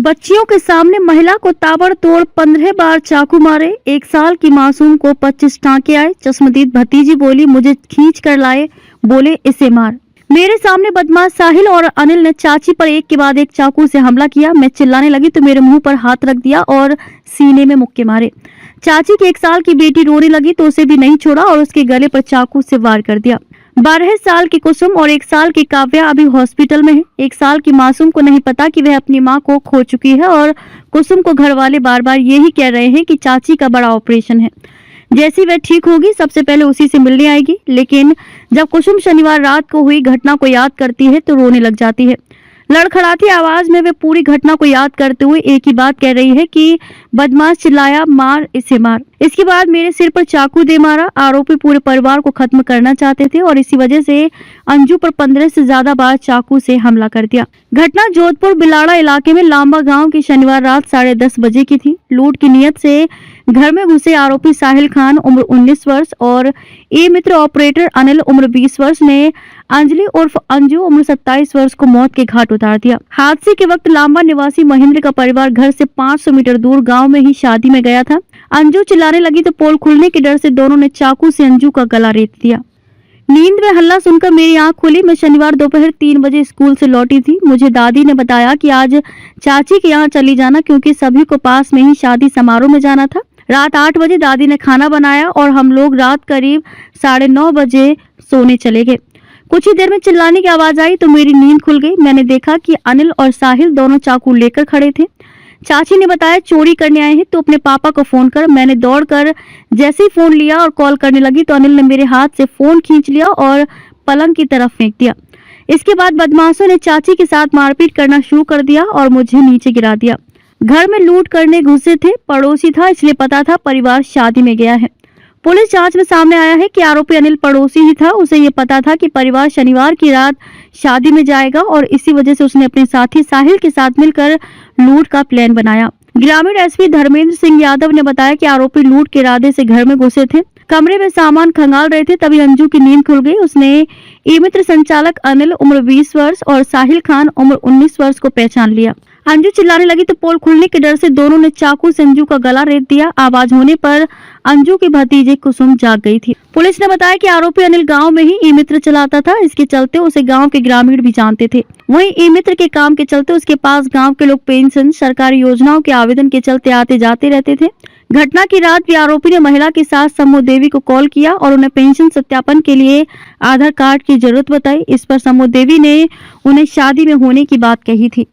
बच्चियों के सामने महिला को ताबड़तोड़ 15 बार चाकू मारे, 1 साल की मासूम को 25 टांके आए। चश्मदीद भतीजी बोली, मुझे खींच कर लाए, बोले इसे मार। मेरे सामने बदमाश साहिल और अनिल ने चाची पर एक के बाद एक चाकू से हमला किया। मैं चिल्लाने लगी तो मेरे मुंह पर हाथ रख दिया और सीने में मुक्के मारे। चाची की 1 साल की बेटी रोने लगी तो उसे भी नहीं छोड़ा और उसके गले पर चाकू से वार कर दिया। 12 साल की कुसुम और 1 साल की काव्या अभी हॉस्पिटल में है। 1 साल की मासूम को नहीं पता कि वह अपनी मां को खो चुकी है और कुसुम को घर वाले बार बार यही कह रहे हैं कि चाची का बड़ा ऑपरेशन है, जैसी वह ठीक होगी सबसे पहले उसी से मिलने आएगी। लेकिन जब कुसुम शनिवार रात को हुई घटना को याद करती है तो रोने लग जाती है। लड़खड़ाती आवाज में वे पूरी घटना को याद करते हुए एक ही बात कह रही है कि बदमाश चिल्लाया, मार इसे मार। इसके बाद मेरे सिर पर चाकू दे मारा। आरोपी पूरे परिवार को खत्म करना चाहते थे और इसी वजह से अंजू पर 15 से ज्यादा बार चाकू से हमला कर दिया। घटना जोधपुर बिलाड़ा इलाके में लांबा गांव की शनिवार रात 10:30 बजे की थी। लूट की नीयत से घर में घुसे आरोपी साहिल खान उम्र 19 वर्ष और ए मित्र ऑपरेटर अनिल उम्र 20 वर्ष ने अंजलि उर्फ अंजू उम्र 27 वर्ष को मौत के घाट उतार दिया। हादसे के वक्त लांबा निवासी महेंद्र का परिवार घर से 500 मीटर दूर गांव में ही शादी में गया था। अंजू चिल्लाने लगी तो पोल खुलने के डर से दोनों ने चाकू से अंजू का गला रेत दिया। नींद में हल्ला सुनकर मेरी आंख खुली। मैं शनिवार दोपहर 3 बजे स्कूल से लौटी थी। मुझे दादी ने बताया कि आज चाची के यहाँ चली जाना क्योंकि सभी को पास में ही शादी समारोह में जाना था। रात 8 बजे दादी ने खाना बनाया और हम लोग रात करीब 9:30 बजे सोने चले गए। कुछ ही देर में चिल्लाने की आवाज आई तो मेरी नींद खुल गई। मैंने देखा कि अनिल और साहिल दोनों चाकू लेकर खड़े थे। चाची ने बताया चोरी करने आए हैं तो अपने पापा को फोन कर। मैंने दौड़कर जैसे ही फोन लिया और कॉल करने लगी तो अनिल ने मेरे हाथ से फोन खींच लिया और पलंग की तरफ फेंक दिया। इसके बाद बदमाशों ने चाची के साथ मारपीट करना शुरू कर दिया और मुझे नीचे गिरा दिया। घर में लूट करने घुसे थे। पड़ोसी था इसलिए पता था परिवार शादी में गया है। पुलिस जांच में सामने आया है कि आरोपी अनिल पड़ोसी ही था। उसे ये पता था कि परिवार शनिवार की रात शादी में जाएगा और इसी वजह से उसने अपने साथी साहिल के साथ मिलकर लूट का प्लान बनाया। ग्रामीण एसपी धर्मेंद्र सिंह यादव ने बताया कि आरोपी लूट के इरादे से घर में घुसे थे। कमरे में सामान खंगाल रहे थे तभी अंजू की नींद खुल गई। उसने ई मित्र संचालक अनिल उम्र 20 वर्ष और साहिल खान उम्र 19 वर्ष को पहचान लिया। अंजू चिल्लाने लगी तो पोल खुलने के डर से दोनों ने चाकू से अंजू का गला रेत दिया। आवाज होने पर अंजू की भतीजी कुसुम जाग गई थी। पुलिस ने बताया कि आरोपी अनिल गांव में ही ई मित्र चलाता था। इसके चलते उसे गांव के ग्रामीण भी जानते थे। वहीं ई मित्र के काम के चलते उसके पास गांव के लोग पेंशन, सरकारी योजनाओं के आवेदन के चलते आते जाते रहते थे। घटना की रात भी आरोपी ने महिला के साथ समूह देवी को कॉल किया और उन्हें पेंशन सत्यापन के लिए आधार कार्ड की जरूरत बताई। इस पर समूह देवी ने उन्हें शादी में होने की बात कही थी।